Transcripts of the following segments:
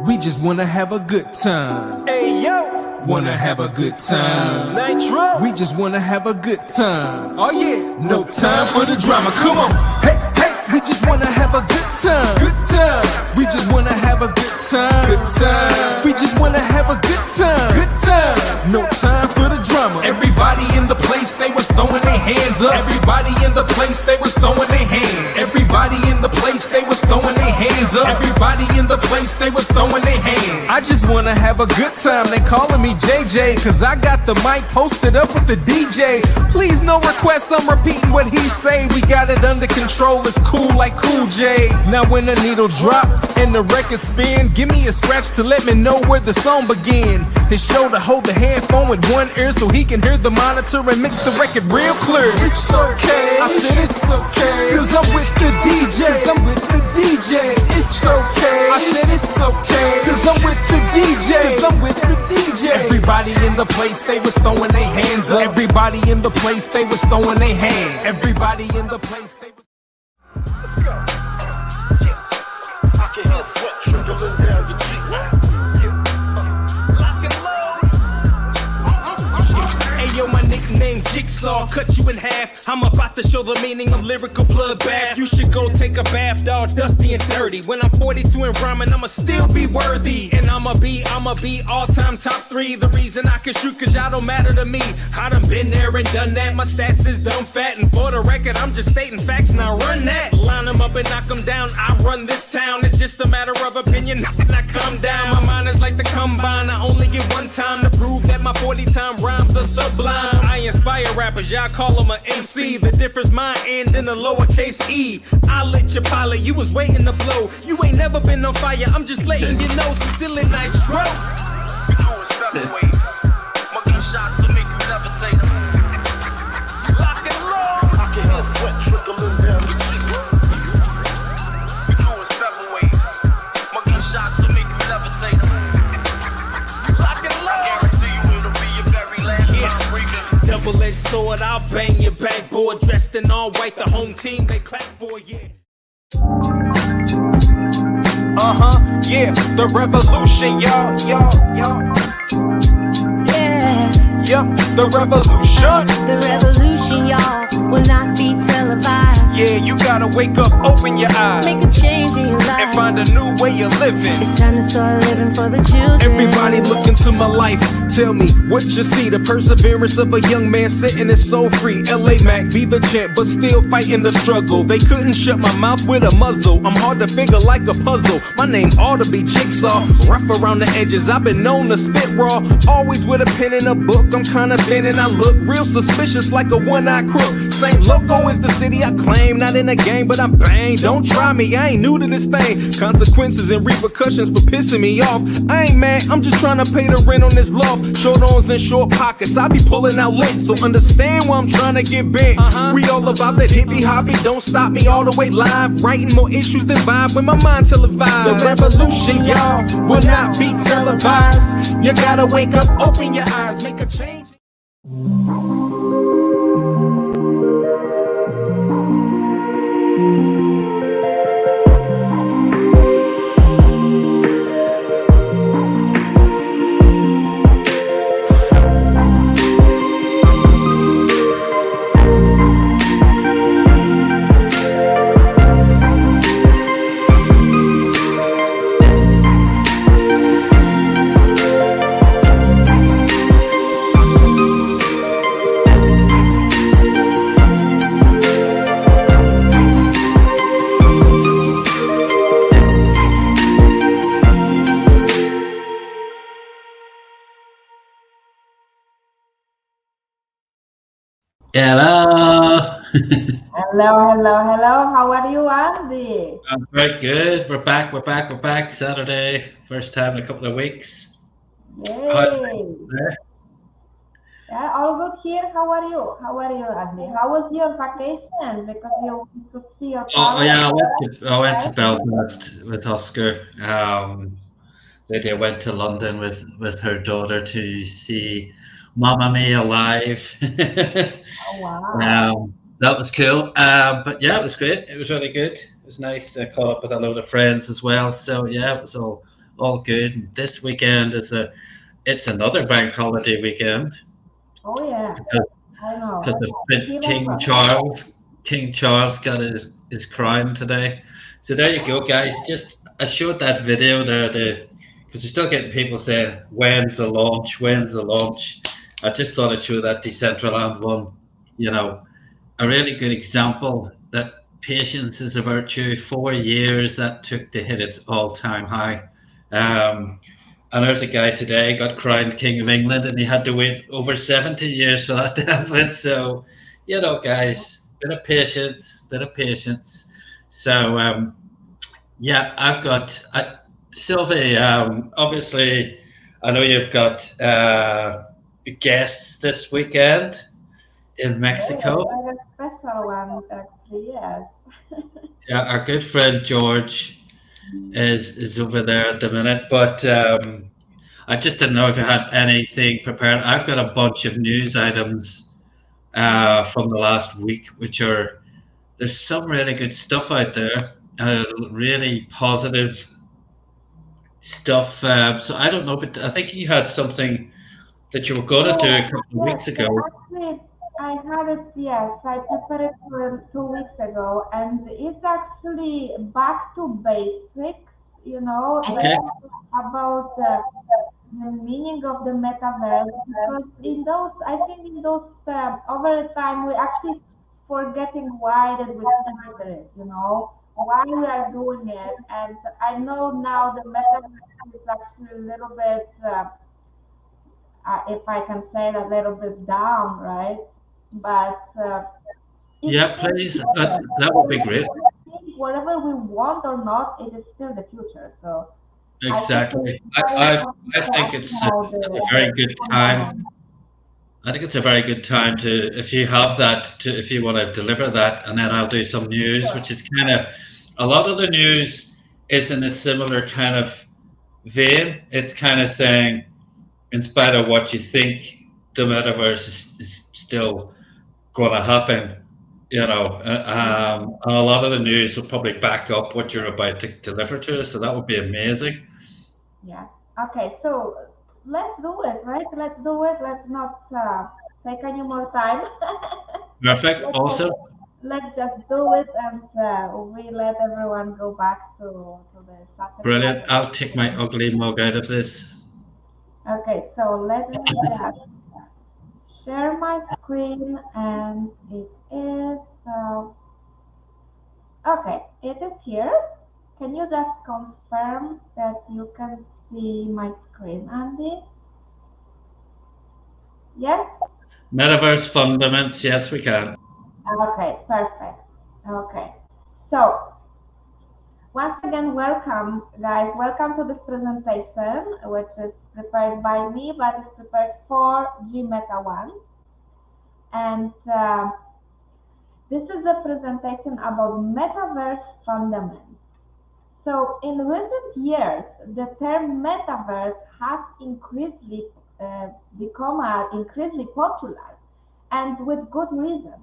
We just wanna have a good time. Hey yo, Wanna have a good time. Nitro. We just wanna have a good time. Oh yeah, no time for the drama. Come on. Hey, hey, we just wanna have a good time. Good time. We just wanna have a good time. Good time. We just wanna have a good time. Good time. No time for the drama. Everybody in the place, they was throwing their hands up. Everybody in the place, they was throwing their hands. Everybody in the place, they was throwing their hands up. Everybody in the place, they was throwing their hands. I just wanna have a good time. They calling me JJ, cause I got the mic posted up with the DJ. Please no requests, I'm repeating what he say. We got it under control, it's cool like Cool J. Now when the needle drop and the record spin, give me a scratch to let me know where the song begin. His shoulder hold the headphone with one ear so he can hear the monitor and mix the record real clear. It's okay, I said it's okay, cause I'm with the DJ. Cause I'm with the DJ. It's okay, I said it's okay, cause I'm with the DJ. Cause I'm with the DJ. Everybody in the place, they was throwing their hands up. Everybody in the place, they was throwing their hands. Everybody in the place, they was... Let's go. I can hear sweat trickling down your cheek. Lock and load. Hey yo, my nickname Jigsaw, cut you in half. I'm about to show the meaning of lyrical bloodbath. You should go take a bath, all dusty and dirty. When I'm 42 and rhyming, I'ma still be worthy. And I'ma be all-time top 3. The reason I can shoot, cause y'all don't matter to me. I done been there and done that. My stats is dumb fat. And for the record, I'm just stating facts, now run that. Line them up and knock them down. I run this town. It's just a matter of opinion. I come down. My mind is like the combine. I only get one time to prove that my 40-time rhymes are sublime. I inspire rappers, y'all call them a MC. The difference my end in a lowercase e. I lit your pilot, you was waiting to blow. You ain't never been on fire, I'm just letting you know. Sicily Nitro. You do a featherweight. Monkey shots to make you never say them. Lock and load. I can hear sweat trickling down your cheek. You do a featherweight. Monkey shots to make you never say them. Lock and I load. guarantee you it'll be your very last time breathing. Double-edged sword, I'll bang your backboard. Dressed in all white, the home team, they clap for you. Yeah, the revolution, y'all. Yeah, The revolution. the revolution, y'all, will not be televised. Yeah, you gotta wake up, open your eyes, Make a change in your life. and find a new way of living. It's time to start living for the children. Everybody look into my life, tell me what you see. The perseverance of a young man sitting is so free. LA Mac, be the champ, but still fighting the struggle. They couldn't shut my mouth with a muzzle. I'm hard to figure like a puzzle. My name ought to be Jigsaw, rough around the edges. I've been known to spit raw, always with a pen and a book. I'm kinda thin and I look real suspicious like a one-eyed crook. Same loco as the city I claim, not in a game, but I'm bang. Don't try me, I ain't new to this thing. Consequences and repercussions for pissing me off. I ain't mad, I'm just trying to pay the rent on this loft. Short arms and short pockets, I be pulling out lint, so understand why I'm trying to get bent. We all about that hippie hobby, don't stop me all the way live. Writing more issues than vibe when my mind televised. The revolution, y'all, will not be televised. You gotta wake up, open your eyes, make a change. Hello. Hello. How are you, Andy? I'm very good. We're back. Saturday, first time in a couple of weeks. How's Yay. things there? Yeah, all good here. How are you, Andy? How was your vacation? Because you want to see your Oh family. yeah, I went to Belfast with Oscar. Lydia went to London with her daughter to see Mamma Mia live. Oh, wow. That was cool. But yeah, it was great. It was really good. It was nice. I caught up with a load of friends as well. So yeah, it was all all good. This weekend it's another bank holiday weekend Oh yeah, because I know. because the Here as King well. Charles got his crown today. So there you go, guys. Just I showed that video there, because you're still getting people saying, "When's the launch? When's the launch?" I just thought I'd show that Decentraland one. You know, a really good example that patience is a virtue. 4 years that took to hit its all-time high. And there's a guy today got crowned King of England, and he had to wait over 70 years for that to happen. So, guys, bit of patience, bit of patience. So, yeah, Sylvie. Obviously, I know you've got guests this weekend in Yes, Mexico. I have a special one actually. Yes. Yeah, our good friend George is over there at the minute, but I just didn't know if you had anything prepared. I've got a bunch of news items from the last week, there's some really good stuff out there, really positive stuff. So I don't know, but I think you had something that you were going to do a So couple of yes, weeks so ago. actually I had it. Yes, I prepared it for 2 weeks ago, and it's actually back to basics. Okay. It's about the meaning of the metaverse, because in those, I think in those over the time we actually forgetting why that we started it. Why we are doing it, and I know now the metaverse is actually a little bit. If I can say it, a little bit down, right? But it's Yeah, still please. future. That would be great. Whatever we want or not, it is still the future. So I prefer Exactly. try I to think ask it's now a the very good time. fundamental. I think it's a very good time to, if you have that, if you want to deliver that, and then I'll do some news, Sure. which is kind of, a lot of the news is in a similar kind of vein. It's kind of saying, in spite of what you think, the metaverse is still going to happen. And a lot of the news will probably back up what you're about to deliver to us, so that would be amazing. Yes. Okay. So let's do it, right? Let's do it. Let's not take any more time. Perfect. let's, Awesome. let's just do it, and we let everyone go back to the Saturday. Brilliant. I'll take my ugly mug out of this. Okay, so let me just share my screen, and it is okay, it is here. Can you just confirm that you can see my screen, Andy? Yes? Metaverse fundaments. Yes, we can. Okay, perfect. Okay, so once again, welcome, guys. Welcome to this presentation, which is prepared by me, but it's prepared for Gmeta 1. And this is a presentation about Metaverse fundamentals. So in recent years, the term Metaverse has increasingly become increasingly popular, and with good reason.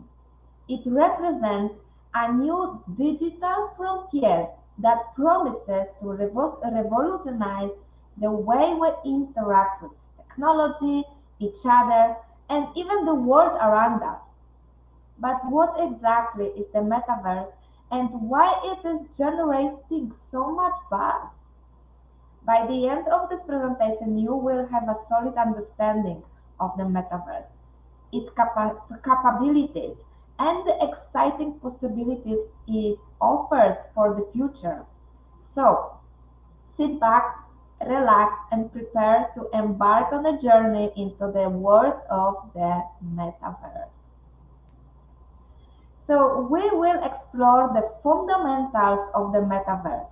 It represents a new digital frontier that promises to revolutionize the way we interact with technology, each other, and even the world around us. But what exactly is the metaverse, and why it is generating so much buzz? By the end of this presentation, you will have a solid understanding of the metaverse, its capabilities, and the exciting possibilities it offers for the future. So, sit back, relax, and prepare to embark on a journey into the world of the metaverse. So, we will explore the fundamentals of the metaverse,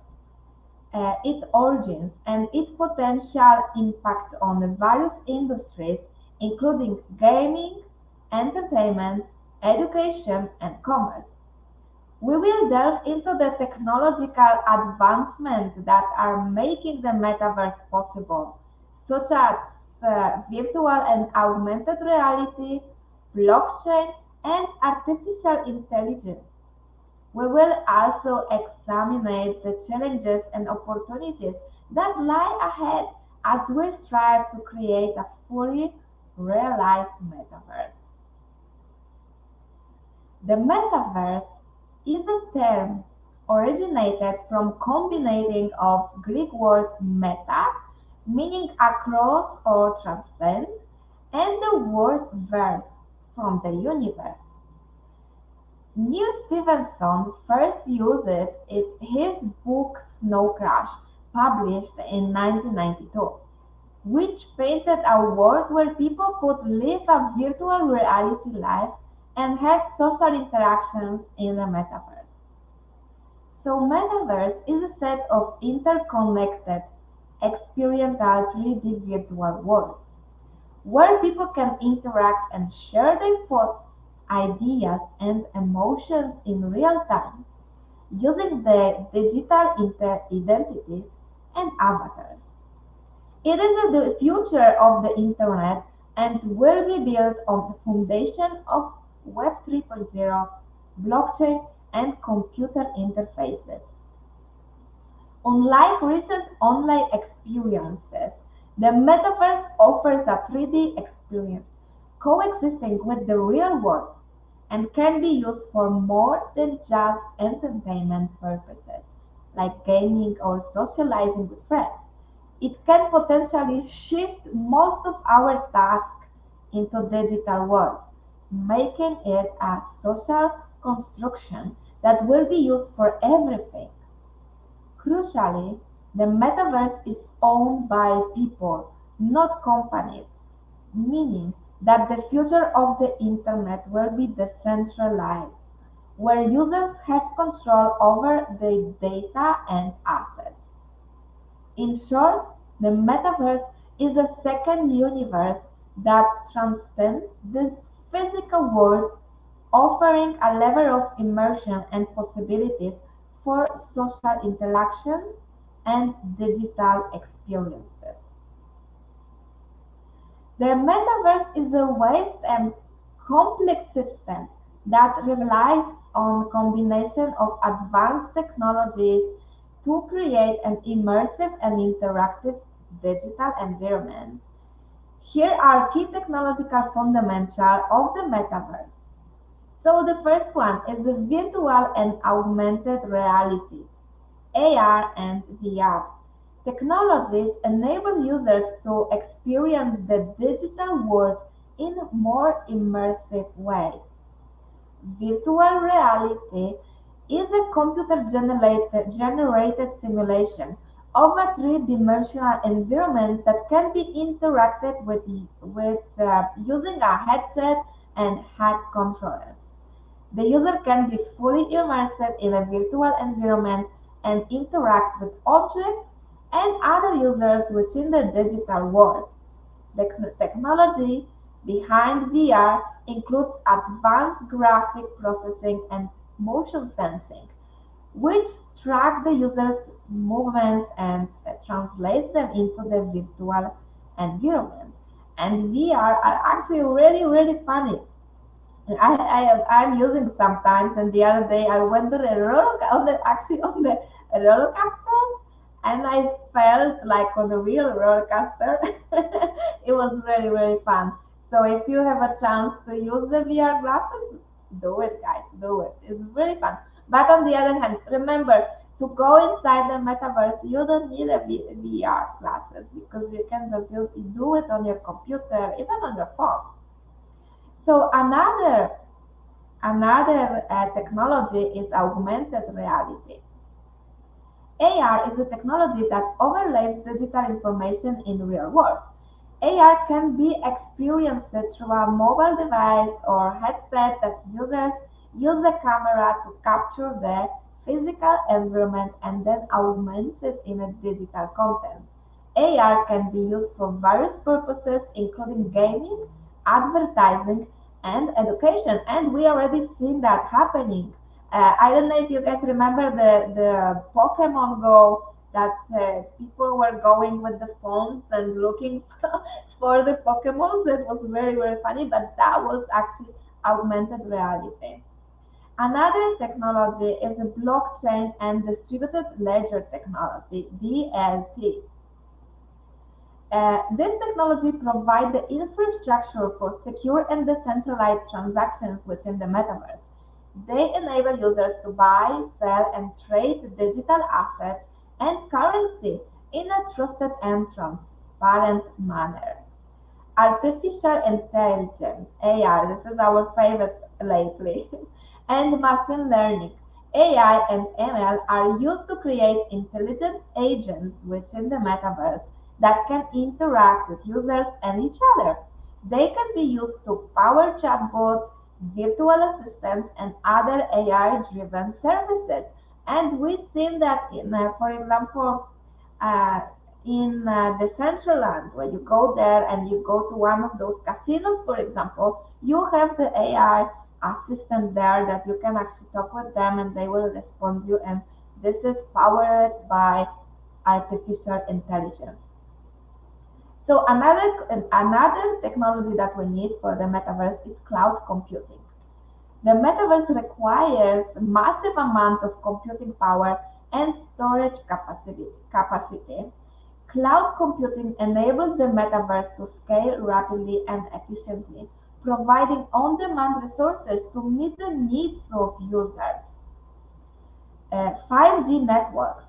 its origins, and its potential impact on the various industries, including gaming, entertainment, education, and commerce. We will delve into the technological advancements that are making the metaverse possible, such as virtual and augmented reality, blockchain, and artificial intelligence. We will also examine the challenges and opportunities that lie ahead as we strive to create a fully realized metaverse. The metaverse is a term originated from combining of Greek word meta, meaning across or transcend, and the word verse, from the universe. Neil Stephenson first used it in his book Snow Crash, published in 1992, which painted a world where people could live a virtual reality life and have social interactions in the metaverse. So metaverse is a set of interconnected experiential 3D virtual worlds where people can interact and share their thoughts, ideas, and emotions in real time using the digital identities and avatars. It is the future of the internet and will be built on the foundation of Web 3.0, blockchain, and computer interfaces. Unlike recent online experiences, the metaverse offers a 3D experience coexisting with the real world and can be used for more than just entertainment purposes, like gaming or socializing with friends. It can potentially shift most of our tasks into digital world, making it a social construction that will be used for everything. Crucially, the metaverse is owned by people, not companies, meaning that the future of the internet will be decentralized, where users have control over their data and assets. In short, the metaverse is a second universe that transcends the physical world, offering a level of immersion and possibilities for social interactions and digital experiences. The metaverse is a vast and complex system that relies on a combination of advanced technologies to create an immersive and interactive digital environment. Here are key technological fundamentals of the metaverse. So the first one is the virtual and augmented reality, AR and VR. Technologies enable users to experience the digital world in a more immersive way. Virtual reality is a computer generated simulation of a three-dimensional environment that can be interacted with using a headset and hand controllers. The user can be fully immersed in a virtual environment and interact with objects and other users within the digital world. The technology behind VR includes advanced graphic processing and motion sensing, which track the user's movements and translates them into the virtual environment. And VR are actually really, really funny. I'm using sometimes, and the other day I went to the on the roller coaster, and I felt like on the real roller coaster. It was really really fun. So if you have a chance to use the VR glasses, do it, guys, do it. It's very fun. But on the other hand, remember to go inside the metaverse, you don't need a VR glasses because you can just do it on your computer, even on your phone. So another technology is augmented reality. AR is a technology that overlays digital information in real world. AR can be experienced through a mobile device or headset that users use the camera to capture the physical environment and then augment it in a digital content. AR can be used for various purposes, including gaming, advertising, and education. And we already seen that happening. I don't know if you guys remember the Pokemon Go that people were going with the phones and looking for the Pokemons. It was very, very funny, but that was actually augmented reality. Another technology is a blockchain and distributed ledger technology, DLT. This technology provides the infrastructure for secure and decentralized transactions within the metaverse. They enable users to buy, sell, and trade digital assets and currency in a trusted and transparent manner. Artificial intelligence, AI, this is our favorite lately, and machine learning. AI and ML are used to create intelligent agents within the metaverse that can interact with users and each other. They can be used to power chatbots, virtual assistants, and other AI driven services. And we've seen that for example, uh, in the central land, where you go there and you go to one of those casinos, for example, you have the AI assistant there that you can actually talk with them and they will respond to you. And this is powered by artificial intelligence. So another technology that we need for the metaverse is cloud computing. The metaverse requires massive amount of computing power and storage capacity. Cloud computing enables the metaverse to scale rapidly and efficiently, providing on-demand resources to meet the needs of users. 5G networks.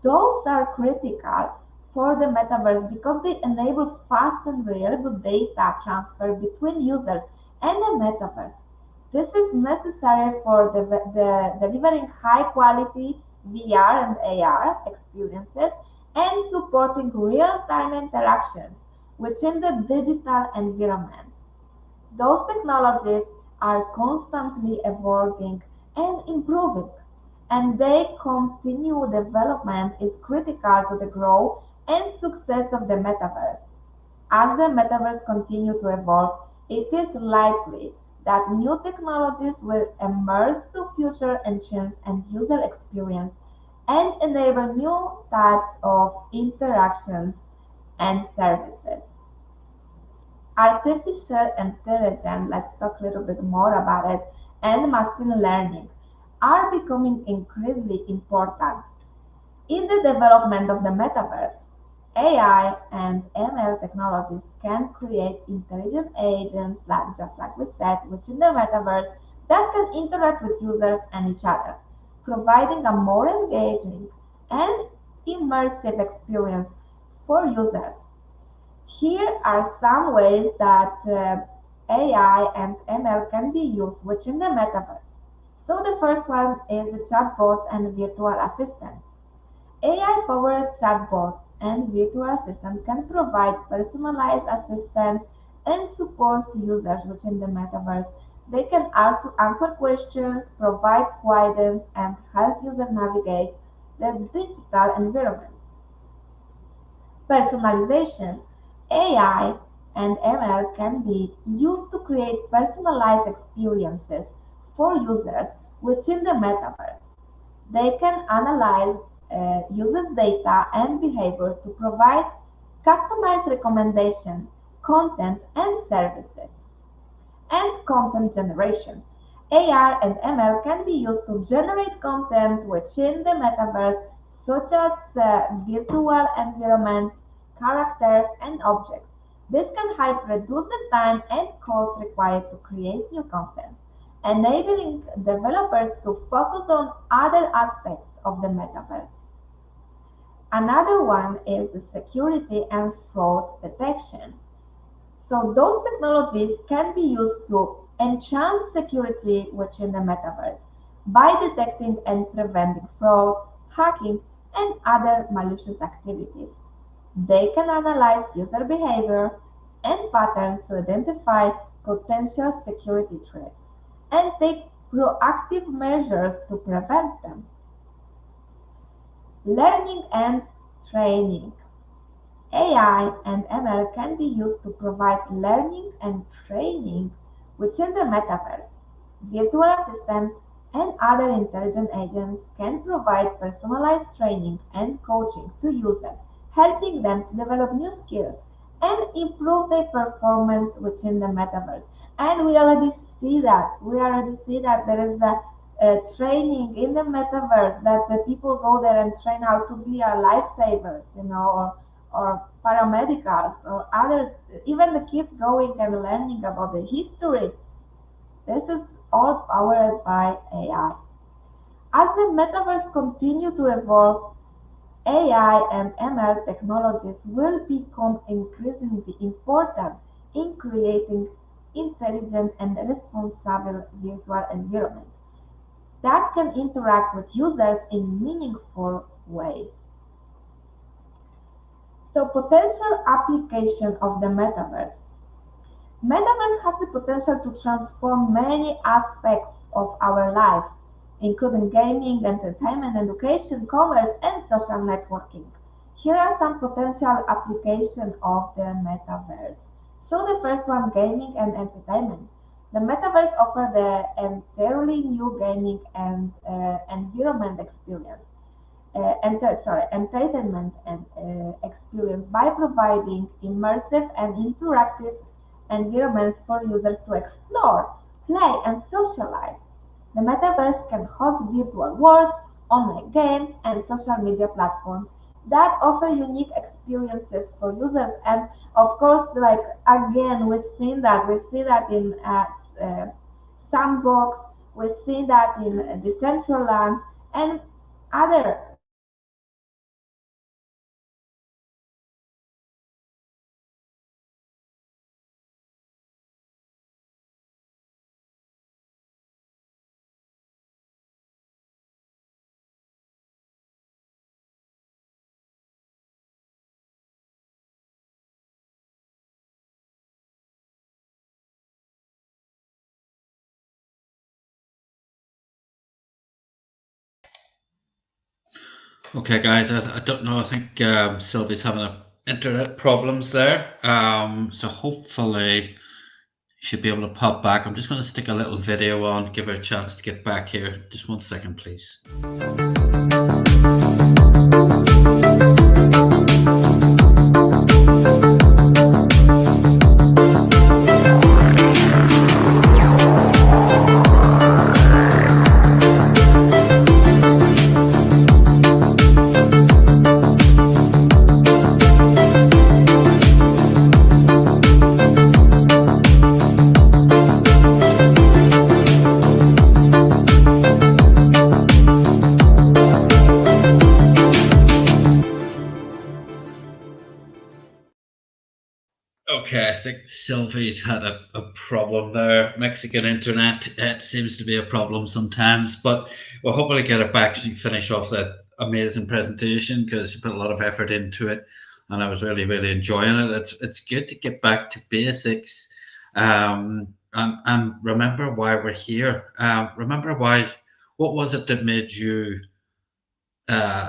Those are critical for the metaverse because they enable fast and reliable data transfer between users and the metaverse. This is necessary for delivering high quality VR and AR experiences and supporting real-time interactions within the digital environment. Those technologies are constantly evolving and improving, and their continued development is critical to the growth and success of the metaverse. As the metaverse continues to evolve, it is likely that new technologies will emerge to future enhance and user experience and enable new types of interactions and services. Artificial intelligence, let's talk a little bit more about it, and machine learning are becoming increasingly important in the development of the metaverse. AI and ML technologies can create intelligent agents, like just like we said, within the metaverse that can interact with users and each other, providing a more engaging and immersive experience for users. Here are some ways that AI and ML can be used within the metaverse. So the first one is chatbots and virtual assistants. AI-powered chatbots and virtual assistants can provide personalized assistance and support to users within the metaverse. They can also answer questions, provide guidance, and help users navigate the digital environment. Personalization. AI and ML can be used to create personalized experiences for users within the metaverse. They can analyze users' data and behavior to provide customized recommendation, content, and services. And content generation. AR and ML can be used to generate content within the metaverse, such as virtual environments, characters, and objects. This can help reduce the time and cost required to create new content, enabling developers to focus on other aspects of the metaverse. Another one is the security and fraud detection. So those technologies can be used to enhance security within the metaverse by detecting and preventing fraud, hacking, and other malicious activities. They can analyze user behavior and patterns to identify potential security threats and take proactive measures to prevent them. Learning and training. AI and ML can be used to provide learning and training within the metaverse. Virtual assistants and other intelligent agents can provide personalized training and coaching to users, helping them to develop new skills and improve their performance within the metaverse. And we already see that. We already see that there is training in the metaverse, that the people go there and train how to be a lifesavers, or paramedicals, or other, even the kids going and learning about the history. This is all powered by AI. As the metaverse continue to evolve, AI and ML technologies will become increasingly important in creating intelligent and responsible virtual environments that can interact with users in meaningful ways. So, potential application of the metaverse. Metaverse has the potential to transform many aspects of our lives, including gaming, entertainment, education, commerce, and social networking. Here are some potential applications of the metaverse. So the first one, gaming and entertainment. The metaverse offers the entirely new gaming and environment experience. Entertainment and experience by providing immersive and interactive environments for users to explore, play, and socialize. The metaverse can host virtual worlds, online games, and social media platforms that offer unique experiences for users. And of course, like again, we see that in Sandbox, we see that in Decentraland, and other. Okay, guys, I don't know. I think Sylvie's having internet problems there. So hopefully she'll be able to pop back. I'm just going to stick a little video on, give her a chance to get back here. Just 1 second, please. Okay, I think Sylvie's had a problem there. Mexican internet, it seems to be a problem sometimes, but we'll hopefully get her back so you finish off that amazing presentation, because you put a lot of effort into it, and I was really, really enjoying it. It's good to get back to basics, and remember why we're here. Remember what was it that made you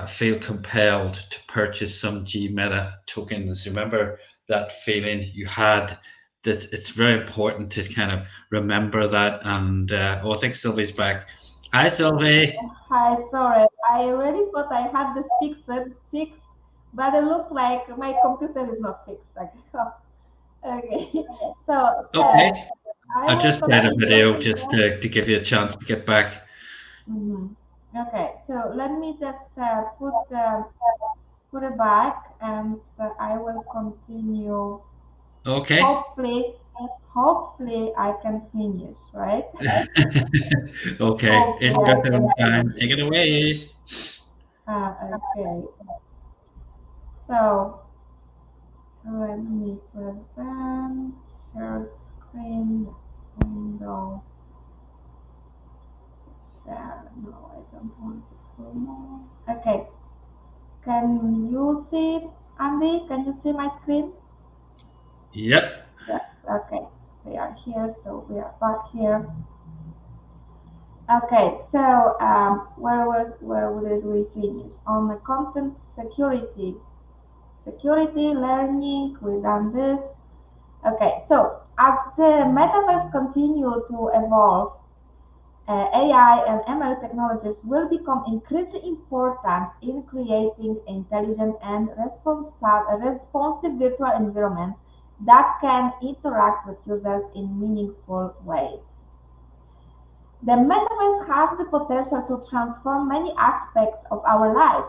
feel compelled to purchase some Gmeta tokens? Remember that feeling you had? That it's very important to kind of remember that. And oh, I think Sylvie's back. Hi, Sylvie. Hi, sorry. I really thought I had this fixed, but it looks like my computer is not fixed. Like, okay. So Okay, I I will just played a video continue. just to give you a chance to get back. Okay, so let me just put it back, and I will continue. Okay. Hopefully I can finish, right? Okay, Hopefully in I your can own time. finish. Take it away. Okay, so let me present, share screen, window, share. No, I don't want to full more. Okay, can you see, Andy? Can you see my screen? Yep. Yes, okay. We are here, so we are back here. Okay, so where did we finish? On the content security. Security, learning, we done this. Okay, so as the metaverse continue to evolve, AI and ML technologies will become increasingly important in creating intelligent and responsive virtual environments that can interact with users in meaningful ways. The metaverse has the potential to transform many aspects of our lives.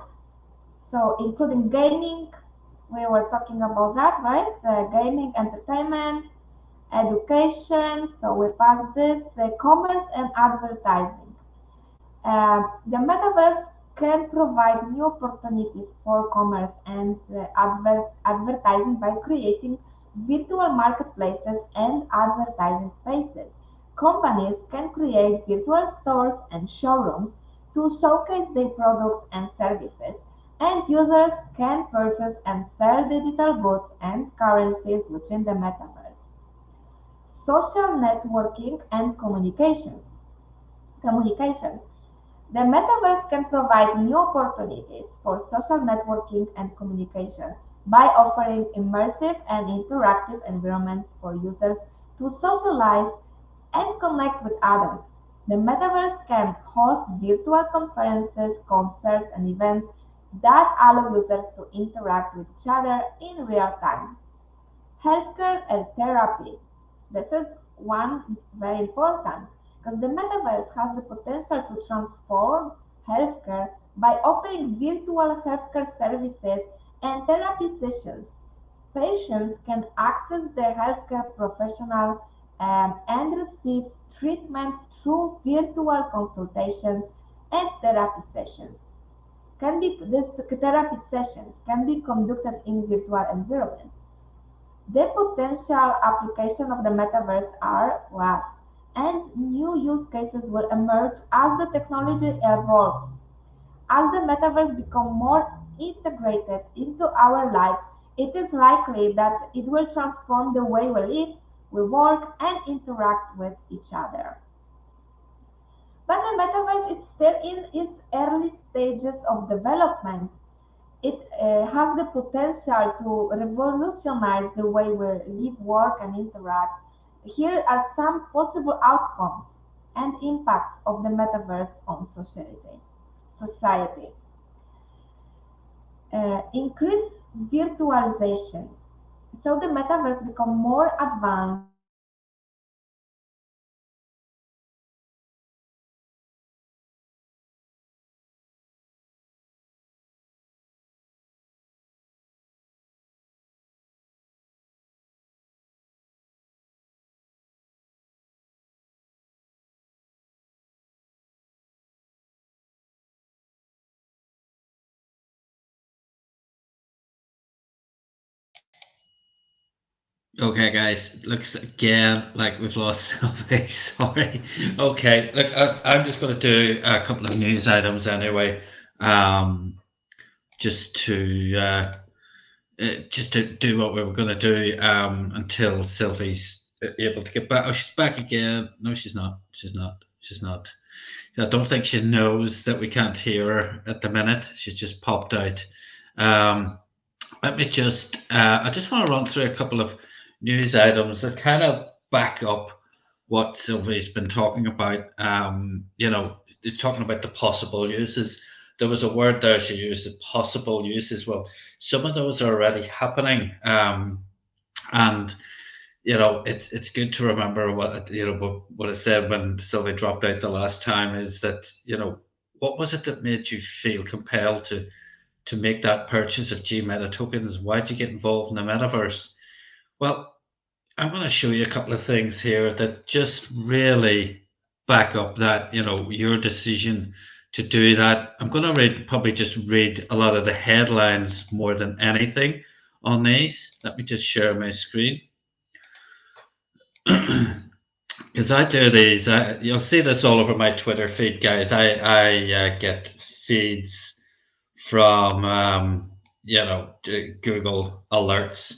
So, including gaming, we were talking about that, right? Gaming, entertainment, education. So, we passed this, commerce and advertising. The metaverse can provide new opportunities for commerce and advertising by creating virtual marketplaces and advertising spaces. Companies can create virtual stores and showrooms to showcase their products and services, and users can purchase and sell digital goods and currencies within the metaverse. Social networking and communications. Communication. The metaverse can provide new opportunities for social networking and communication by offering immersive and interactive environments for users to socialize and connect with others. The metaverse can host virtual conferences, concerts, and events that allow users to interact with each other in real time. Healthcare and therapy. This is one very important because the metaverse has the potential to transform healthcare by offering virtual healthcare services and therapy sessions. Patients can access the healthcare professional and receive treatment through virtual consultations and therapy sessions. These therapy sessions can be conducted in virtual environment. The potential application of the metaverse are vast, and new use cases will emerge as the technology evolves. As the metaverse becomes more integrated into our lives, it is likely that it will transform the way we live, we work, and interact with each other. But the metaverse is still in its early stages of development. It has the potential to revolutionize the way we live, work, and interact. Here are some possible outcomes and impacts of the metaverse on society. Society. Increase virtualization. So the metaverse become more advanced Okay, guys, looks again like we've lost Sylvie. Sorry. Okay, look, I'm just going to do a couple of news items anyway, um, just to just to do what we were going to do until Sylvie's able to get back. Oh, she's back again. No, she's not. She's not. She's not. I don't think she knows that we can't hear her at the minute. She's just popped out. Um, Let me just, I just want to run through a couple of news items that kind of back up what Sylvie's been talking about. Talking about the possible uses. There was a word there she used, the possible uses. Well, some of those are already happening. And it's good to remember what I said when Sylvie dropped out the last time is that, what was it that made you feel compelled to make that purchase of Gmeta tokens? Why'd you get involved in the metaverse? Well, I'm going to show you a couple of things here that just really back up that, your decision to do that. I'm going to probably just read a lot of the headlines more than anything on these. Let me just share my screen. Because I do these, you'll see this all over my Twitter feed, guys. I get feeds from Google alerts.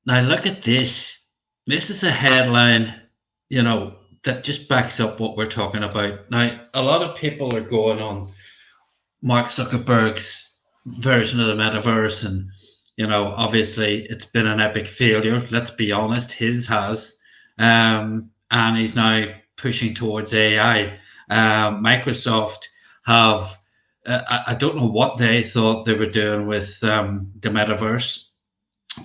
Now look at this. This is a headline, that just backs up what we're talking about. Now a lot of people are going on Mark Zuckerberg's version of the metaverse, and obviously it's been an epic failure. Let's be honest, his has, and he's now pushing towards AI. Microsoft have. I don't know what they thought they were doing with the metaverse,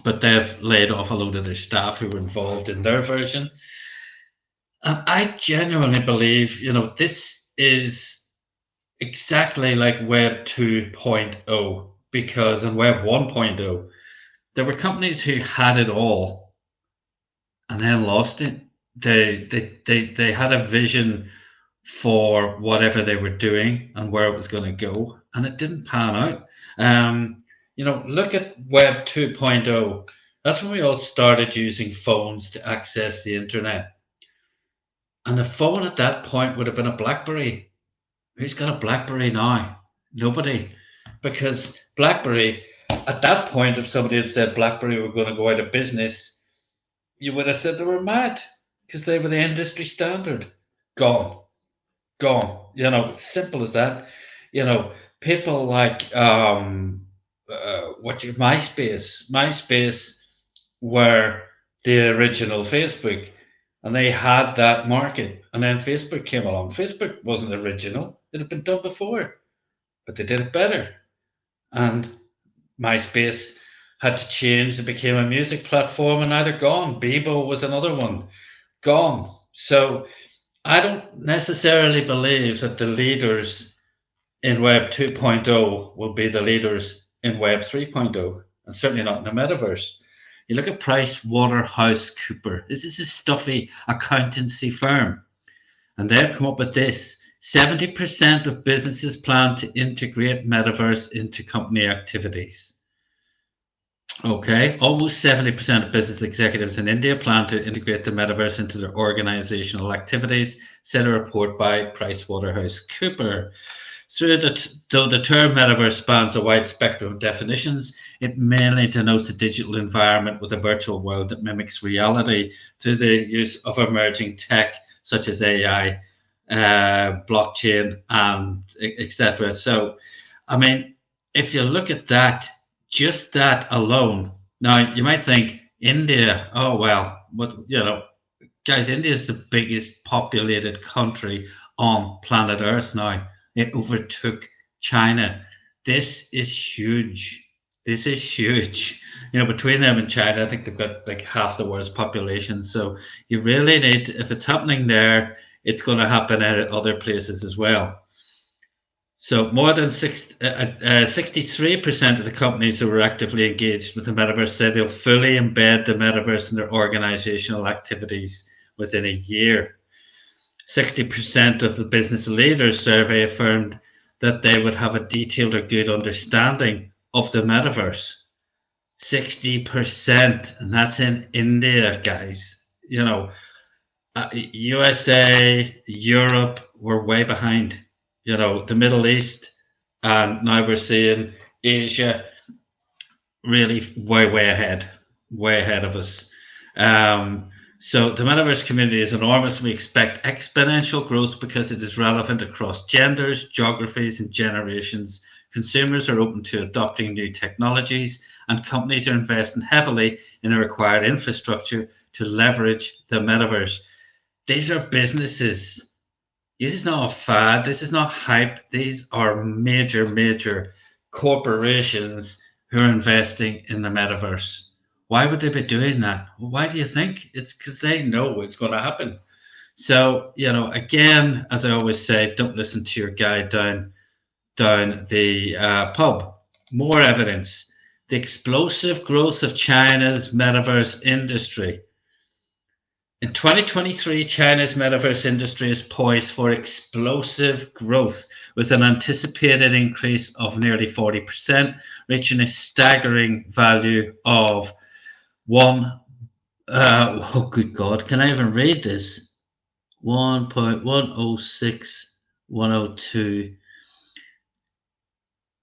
but they've laid off a load of their staff who were involved in their version. And I genuinely believe, this is exactly like Web 2.0, because in Web 1.0, there were companies who had it all and then lost it. They had a vision for whatever they were doing and where it was going to go, and it didn't pan out. Look at Web 2.0. That's when we all started using phones to access the internet. And the phone at that point would have been a BlackBerry. Who's got a BlackBerry now? Nobody. Because BlackBerry, at that point, if somebody had said BlackBerry were going to go out of business, you would have said they were mad, because they were the industry standard. Gone. Simple as that. People like MySpace were the original Facebook, and they had that market. And then Facebook came along. Facebook wasn't original; it had been done before, but they did it better. And MySpace had to change. It became a music platform, and now they're gone. Bebo was another one, gone. So I don't necessarily believe that the leaders in Web 2.0 will be the leaders in Web 3.0, and certainly not in the metaverse. You look at PricewaterhouseCoopers. This is a stuffy accountancy firm, and they've come up with this. 70% of businesses plan to integrate metaverse into company activities. Okay, almost 70% of business executives in India plan to integrate the metaverse into their organizational activities, said a report by PricewaterhouseCoopers. Though the term metaverse spans a wide spectrum of definitions, it mainly denotes a digital environment with a virtual world that mimics reality through the use of emerging tech such as AI, blockchain, and etc. So, I mean, if you look at that, just that alone. Now, you might think India, oh, well, but, guys, India is the biggest populated country on planet Earth now. It overtook China. This is huge. This is huge. Between them and China, I think they've got like half the world's population. So you really need, if it's happening there, it's going to happen at other places as well. So more than 63% of the companies who were actively engaged with the metaverse said they'll fully embed the metaverse in their organizational activities within a year. 60% of the business leaders survey affirmed that they would have a detailed or good understanding of the metaverse. 60%, and that's in India, guys. USA, Europe were way behind. The Middle East, and now we're seeing Asia really way ahead of us. So the metaverse community is enormous. We expect exponential growth because it is relevant across genders, geographies, and generations. Consumers are open to adopting new technologies, and companies are investing heavily in the required infrastructure to leverage the metaverse. These are businesses. This is not a fad. This is not hype. These are major corporations who are investing in the metaverse. Why would they be doing that? Well, why do you think? It's because they know it's going to happen. So, again, as I always say, don't listen to your guy down the pub. More evidence. The explosive growth of China's metaverse industry. In 2023, China's metaverse industry is poised for explosive growth, with an anticipated increase of nearly 40%, reaching a staggering value of oh good God, can I even read this? 1.106102.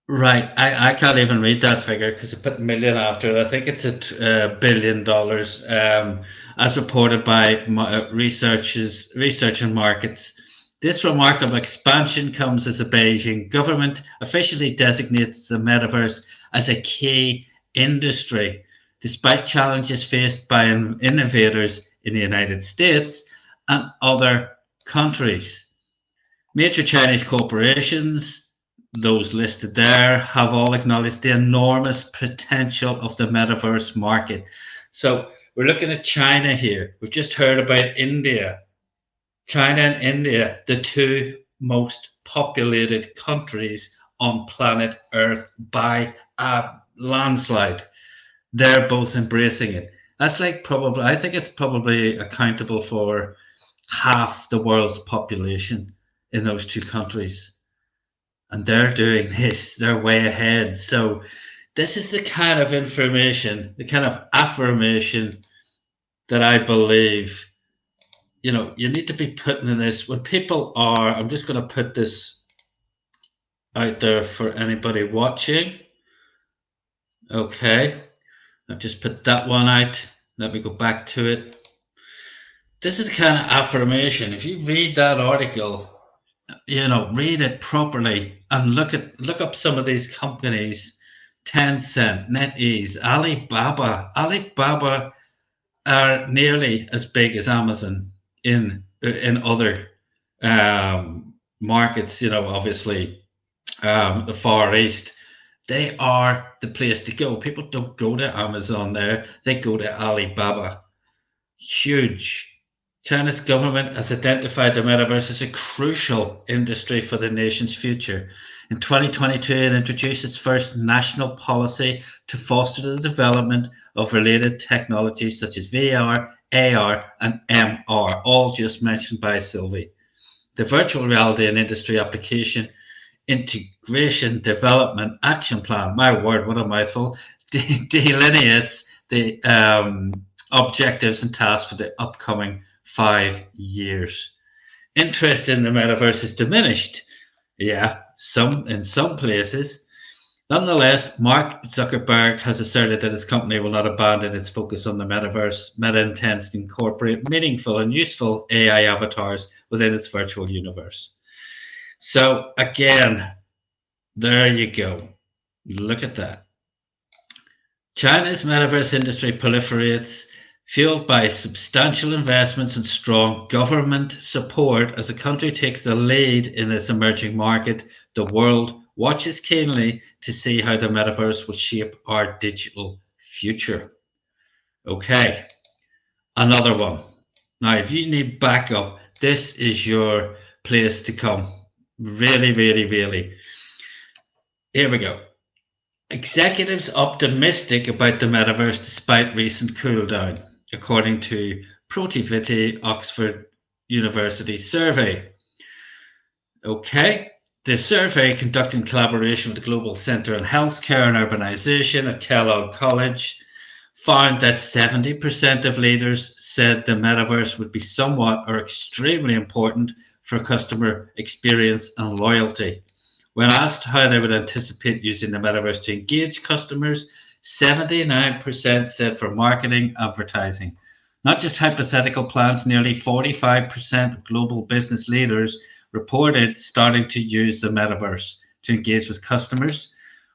Right, I can't even read that figure because I put million after it. I think it's $1 billion, as reported by Research and Markets. This remarkable expansion comes as the Beijing government officially designates the metaverse as a key industry, despite challenges faced by innovators in the United States and other countries. Major Chinese corporations, those listed there, have all acknowledged the enormous potential of the metaverse market. So we're looking at China here. We've just heard about India. China and India, the two most populated countries on planet Earth by a landslide. They're both embracing it. That's like probably, I think it's probably accountable for half the world's population in those two countries. And they're doing this, they're way ahead. So, this is the kind of information, the kind of affirmation that I believe, you need to be putting in this when people are. I'm just going to put this out there for anybody watching. Okay, I've just put that one out. Let me go back to it. This is the kind of affirmation. If you read that article, read it properly and look up some of these companies: Tencent, NetEase, Alibaba. Alibaba are nearly as big as Amazon in other markets. Obviously, the Far East. They are the place to go. People don't go to Amazon there; they go to Alibaba. Huge. China's government has identified the metaverse as a crucial industry for the nation's future. In 2022, it introduced its first national policy to foster the development of related technologies such as VR, AR, and MR, all just mentioned by Sylvie. The Virtual Reality and Industry Application Integration Development Action Plan, my word, what a mouthful, delineates the objectives and tasks for the upcoming 5 years. Interest in the metaverse is diminished. Yeah, in some places. Nonetheless, Mark Zuckerberg has asserted that his company will not abandon its focus on the metaverse. Meta intends to incorporate meaningful and useful AI avatars within its virtual universe. So again, there you go. Look at that. China's metaverse industry proliferates, fueled by substantial investments and strong government support. As the country takes the lead in this emerging market, the world watches keenly to see how the metaverse will shape our digital future. Okay, another one. Now, if you need backup, this is your place to come. Really, really, really. Here we go. Executives optimistic about the metaverse despite recent cool down, according to Protiviti Oxford University survey. Okay, the survey, conducted in collaboration with the Global Centre on Healthcare and Urbanisation at Kellogg College, found that 70% of leaders said the metaverse would be somewhat or extremely important for customer experience and loyalty. When asked how they would anticipate using the metaverse to engage customers, 79% said for marketing, advertising. Not just hypothetical plans, nearly 45% of global business leaders reported starting to use the metaverse to engage with customers,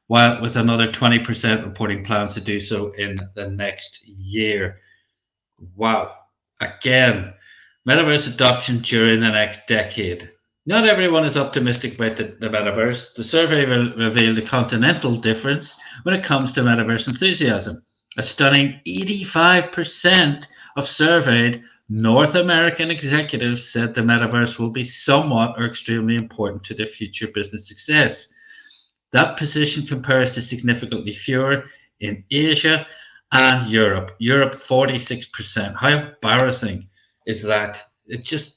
while with another 20% reporting plans to do so in the next year. Wow. Again, metaverse adoption during the next decade. Not everyone is optimistic about the metaverse. The survey revealed a continental difference when it comes to metaverse enthusiasm. A stunning 85% of surveyed North American executives said the metaverse will be somewhat or extremely important to their future business success. That position compares to significantly fewer in Asia and Europe. Europe, 46%. How embarrassing is that? It just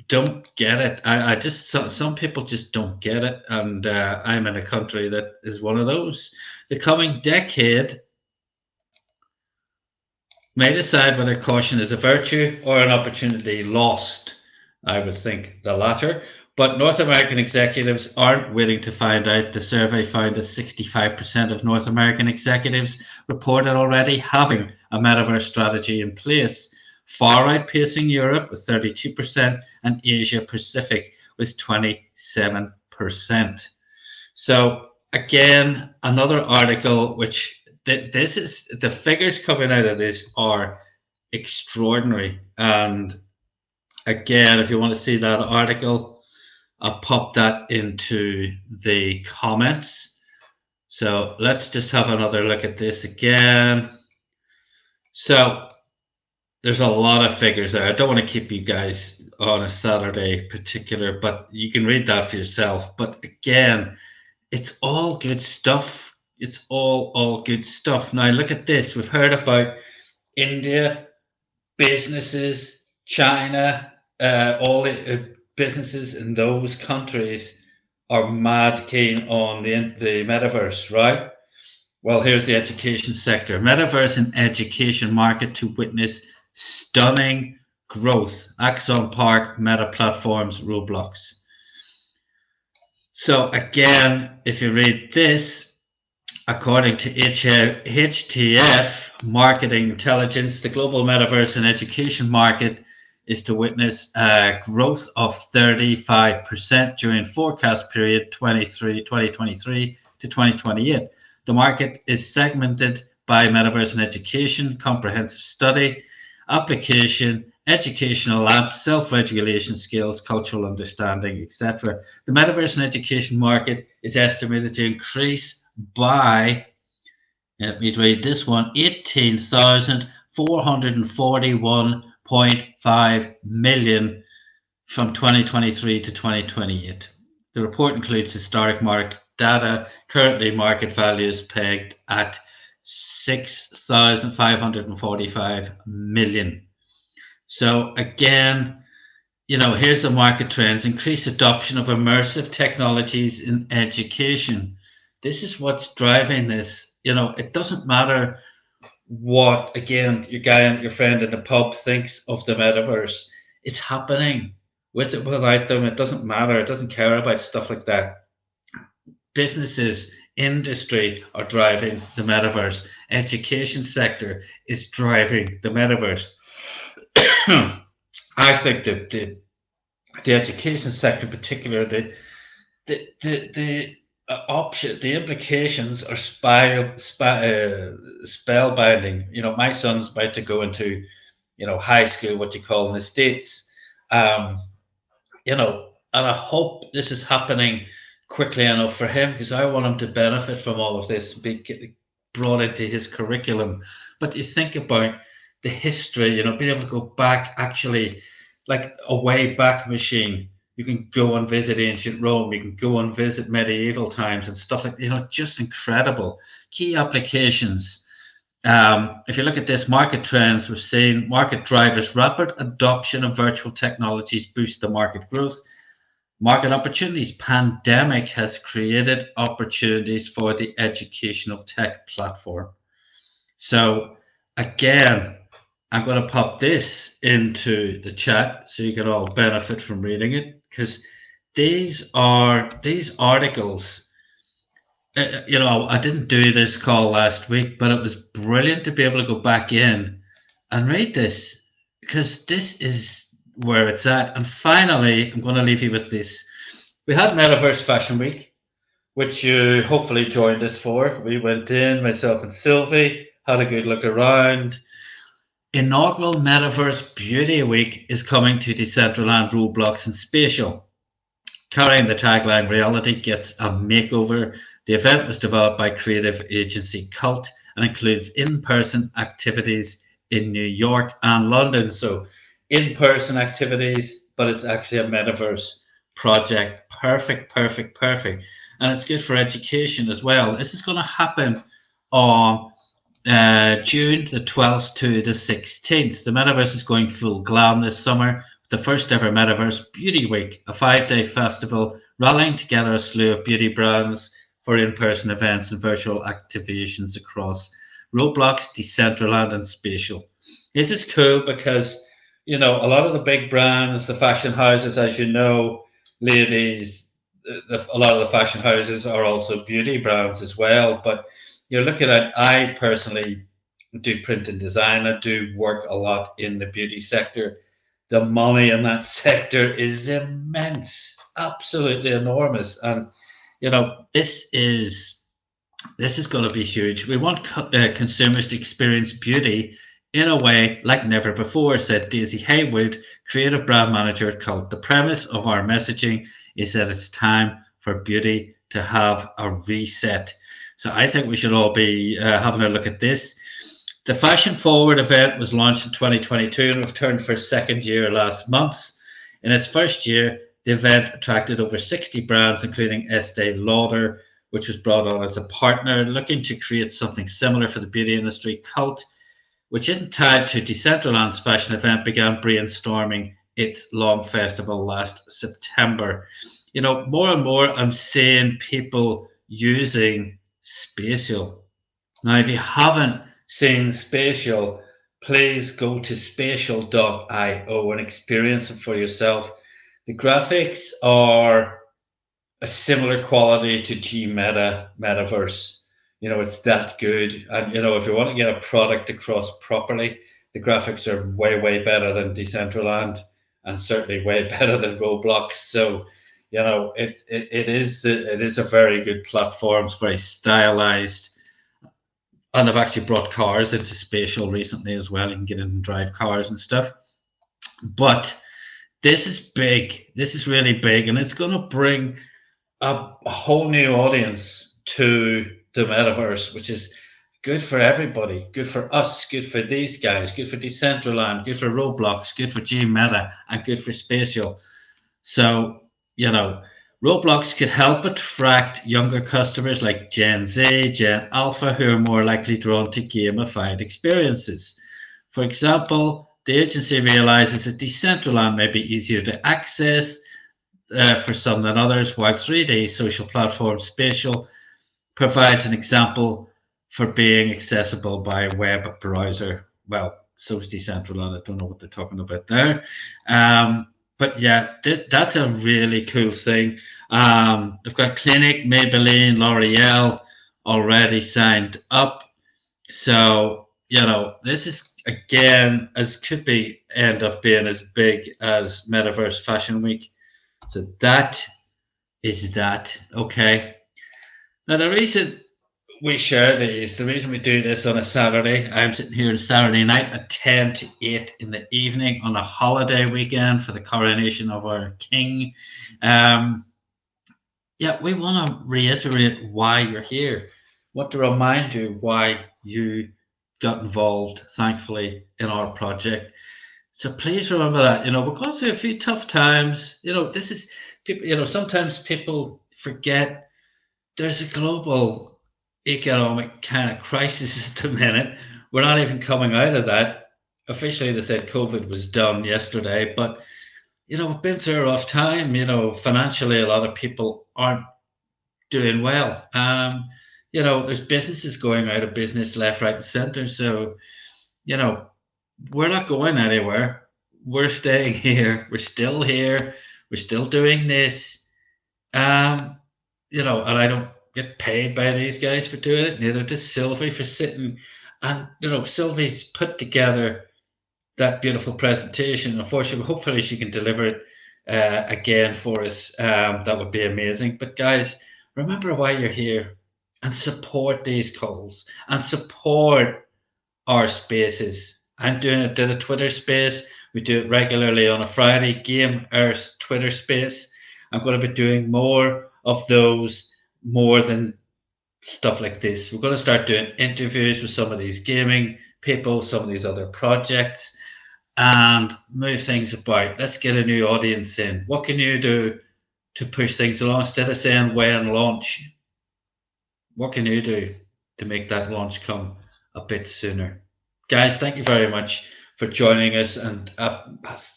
don't get it. I just, some people just don't get it, and I'm in a country that is one of those. The coming decade may decide whether caution is a virtue or an opportunity lost. I would think the latter, but North American executives aren't waiting to find out. The survey found that 65% of North American executives reported already having a metaverse strategy in place, far outpacing Europe with 32% and Asia Pacific with 27%. So again, another article which this is, the figures coming out of this are extraordinary. And again, if you want to see that article, I'll pop that into the comments. So let's just have another look at this again. So there's a lot of figures there. I don't want to keep you guys on a Saturday particular, but you can read that for yourself. But again, it's all good stuff. It's all good stuff. Now look at this. We've heard about India, businesses, China, all the businesses in those countries are mad keen on the metaverse, right? Well, here's the education sector. Metaverse and education market to witness stunning growth. Axon Park, Meta Platforms, Roblox. So again, if you read this, according to HTF Marketing Intelligence, the global metaverse and education market is to witness a growth of 35% during forecast period 2023 to 2028. The market is segmented by metaverse and education, comprehensive study, application, educational apps, self-regulation skills, cultural understanding, etc. The metaverse and education market is estimated to increase by, let me read this one, 18,441.5 million from 2023 to 2028. The report includes historic market data. Currently, market value is pegged at 6,545 million. So again, here's the market trends. Increased adoption of immersive technologies in education. This is what's driving this. It doesn't matter what, again, your friend in the pub thinks of the metaverse. It's happening. With it, without them, it doesn't matter. It doesn't care about stuff like that. Businesses, industry are driving the metaverse. Education sector is driving the metaverse. I think that the education sector in particular, the option, the implications are spellbinding. My son's about to go into, high school, what you call in the States. And I hope this is happening quickly enough for him, because I want him to benefit from all of this, be brought into his curriculum. But you think about the history, being able to go back, actually, like a way back machine. You can go and visit ancient Rome. You can go and visit medieval times and stuff like, just incredible. Key applications. If you look at this, market trends, we're seeing market drivers, rapid adoption of virtual technologies boost the market growth. Market opportunities, pandemic has created opportunities for the educational tech platform. So again, I'm going to pop this into the chat so you can all benefit from reading it, because these articles, I didn't do this call last week, but it was brilliant to be able to go back in and read this, because this is where it's at. And finally, I'm going to leave you with this. We had Metaverse Fashion Week, which you hopefully joined us for. We went in, myself and Sylvie, had a good look around. Inaugural Metaverse Beauty Week is coming to Decentraland, Roblox and Spatial. Carrying the tagline, reality gets a makeover. The event was developed by creative agency Cult and includes in-person activities in New York and London. So in-person activities, but it's actually a metaverse project. Perfect. And it's good for education as well. This is going to happen on June the 12th to the 16th. The metaverse is going full glam this summer. The first ever Metaverse Beauty Week, a 5-day festival rallying together a slew of beauty brands for in-person events and virtual activations across Roblox, Decentraland and Spatial. This is cool because a lot of the big brands, the fashion houses, as you know, ladies, a lot of the fashion houses are also beauty brands as well. But you're looking at, I personally do print and design. I do work a lot in the beauty sector. The money in that sector is immense, absolutely enormous. And, this is going to be huge. We want consumers to experience beauty in a way like never before, said Daisy Haywood, creative brand manager at Cult. The premise of our messaging is that it's time for beauty to have a reset. So I think we should all be having a look at this. The Fashion Forward event was launched in 2022 and returned for a second year last month. In its first year, the event attracted over 60 brands, including Estee Lauder, which was brought on as a partner, looking to create something similar for the beauty industry. Cult, which isn't tied to Decentraland's fashion event, began brainstorming its long festival last September. You know, more and more I'm seeing people using Spatial. Now, if you haven't seen Spatial, please go to spatial.io and experience it for yourself. The graphics are a similar quality to Gmeta Metaverse. You know, it's that good. And, you know, if you want to get a product across properly, the graphics are way, way better than Decentraland and certainly way better than Roblox. So, you know, it is a very good platform. It's very stylized. And I've actually brought cars into Spatial recently as well. You can get in and drive cars and stuff. But this is big. This is really big. And it's going to bring a whole new audience to the metaverse, which is good for everybody. Good for us. Good for these guys. Good for Decentraland. Good for Roblox. Good for Gmeta. And good for Spatial. So, you know, Roblox could help attract younger customers like Gen Z, Gen Alpha, who are more likely drawn to gamified experiences. For example, the agency realizes that Decentraland may be easier to access for some than others, while 3D social platform Spatial provides an example for being accessible by a web browser. Well, so is Decentraland. I don't know what they're talking about there. But yeah, that's a really cool thing. They've got Clinique, Maybelline, L'Oreal already signed up. So, you know, this is, again, end up being as big as Metaverse Fashion Week. So that is that, okay? Now, the reason we share these, the reason we do this on a Saturday, I'm sitting here on a Saturday night at 10 to 8 in the evening on a holiday weekend for the coronation of our king. Yeah, we want to reiterate why you're here. Want to remind you why you got involved, thankfully, in our project. So please remember that, you know, we're going through a few tough times. You know, this is, people, you know, sometimes people forget there's a global economic kind of crisis at the minute. We're not even coming out of that. Officially, they said COVID was done yesterday, but, you know, we've been through a rough time. You know, financially, a lot of people aren't doing well. You know, there's businesses going out of business left, right, and center. So, you know, we're not going anywhere. We're staying here. We're still here. We're still doing this. You know, and I don't get paid by these guys for doing it. Neither does Sylvie for sitting. And, you know, Sylvie's put together that beautiful presentation. Unfortunately, hopefully she can deliver it again for us. That would be amazing. But guys, remember why you're here and support these calls and support our spaces. I'm did a Twitter space. We do it regularly on a Friday. Game Earth's Twitter space. I'm going to be doing more of those, more than stuff like this. We're going to start doing interviews with some of these gaming people, some of these other projects, and move things about. Let's get a new audience in. What can you do to push things along? Instead of saying when launch, what can you do to make that launch come a bit sooner? Guys, thank you very much for joining us, and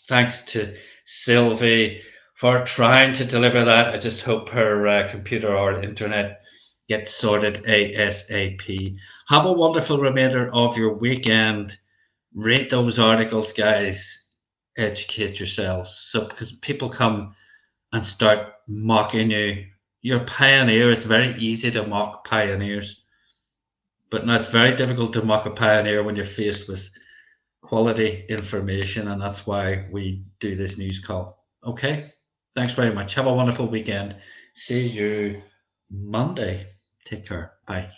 thanks to Sylvie for trying to deliver that. I just hope her computer or internet gets sorted ASAP. Have a wonderful remainder of your weekend. Read those articles, guys. Educate yourselves. So, because people come and start mocking you. You're a pioneer. It's very easy to mock pioneers. But now it's very difficult to mock a pioneer when you're faced with quality information. And that's why we do this news call. Okay? Thanks very much. Have a wonderful weekend. See you Monday. Take care. Bye.